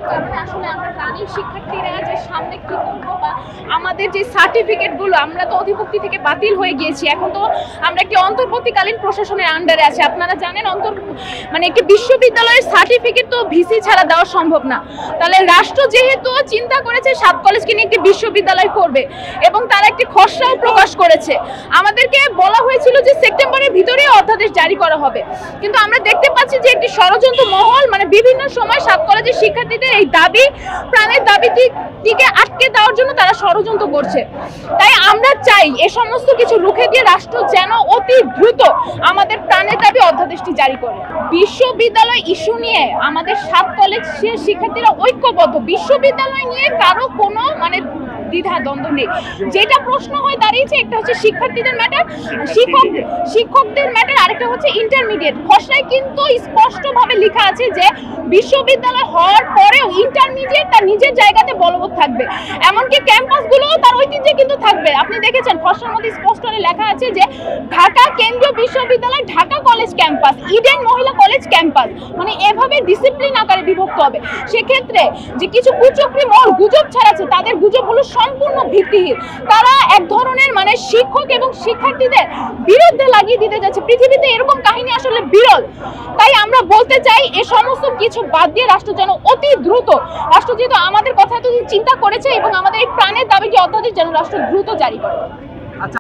কারণে আসলে আমরা জানি শিক্ষার্থীরা যে সামনে কি করবো বা আমাদের যে সার্টিফিকেটগুলো, আমরা তো অধিভুক্তি থেকে বাতিল হয়ে গিয়েছি, এখন তো আমরা একটি অন্তর্বর্তীকালীন প্রশাসনের আন্ডারে আছি। আপনারা জানেন মানে একটি বিশ্ববিদ্যালয়ের সার্টিফিকেট তো ভিসি ছাড়া দেওয়া সম্ভব না। তাহলে রাষ্ট্র যেহেতু চিন্তা করেছে 7 কলেজকে নিয়ে একটি বিশ্ববিদ্যালয় করবে এবং তারা একটি খসড়াও প্রকাশ করেছে, আমাদেরকে বলা হয়েছিল যে সেপ্টেম্বরের ভিতরে অধ্যাদেশ জারি করা হবে, কিন্তু আমরা দেখতে পাচ্ছি যে একটি ষড়যন্ত্র মহল মানে বিভিন্ন সময় 7 কলেজের শিক্ষার্থীদের এই দাবি, প্রাণের দাবিটিকে আটকে দেওয়ার জন্য তারা ষড়যন্ত্র করছে। তাই আমরা চাই এ সমস্ত কিছু রুখে দিয়ে রাষ্ট্র যেন অতি দ্রুত আমাদের প্রাণের দাবি অধ্যাদেশটি জারি করে। বিশ্ববিদ্যালয় ইস্যু নিয়ে আমাদের 7 কলেজের শিক্ষার্থীরা ঐক্যবদ্ধ। বিশ্ববিদ্যালয় নিয়ে কারো কোনো মানে দ্বিধা দ্বন্দ্ব নেই। যেটা প্রশ্ন হয় দাঁড়িয়েছে, একটা হচ্ছে শিক্ষার্থীদের ম্যাটার, শিক্ষকদের ম্যাটার, আরেকটা হচ্ছে ইন্টারমিডিয়েট। খসড়ায় কিন্তু স্পষ্টভাবে লেখা আছে যে বিশ্ববিদ্যালয় হওয়ার পরেও ইন্টারমিডিয়েট তার নিজের জায়গাতে বলবৎ থাকবে, এমনকি ক্যাম্পাসগুলোও তার ঐতিহ্যে কিন্তু থাকবে। আপনি দেখেছেন খসড়ার মধ্যে স্পষ্ট লেখা আছে যে ঢাকা কেন্দ্রীয় বিশ্ববিদ্যালয়, ঢাকা কলেজ ক্যাম্পাস, ইডেন মহিলা কলেজ ক্যাম্পাস, মানে এভাবে ডিসিপ্লিন আকারে বিভক্ত হবে। সেক্ষেত্রে যে কিছু কুচক্রী মহল গুজব ছড়াচ্ছে, তাদের গুজবগুলো সম্পূর্ণ ভিত্তিহীন। তারা এক ধরনের মানে শিক্ষক এবং শিক্ষার্থীদের বিরুদ্ধে লাগিয়ে দিতে যাচ্ছে। পৃথিবীতে এরকম কাহিনী আসলে বিরল। তাই আমরা বলতে চাই এ সমস্ত কিছু বাদ দিয়ে রাষ্ট্র যেন অতি দ্রুত, রাষ্ট্র যেহেতু আমাদের কথা এতদিন চিন্তা করেছে এবং আমাদের এই প্রাণের দাবিটি অধ্যাদেশ যেন রাষ্ট্র দ্রুত জারি করে।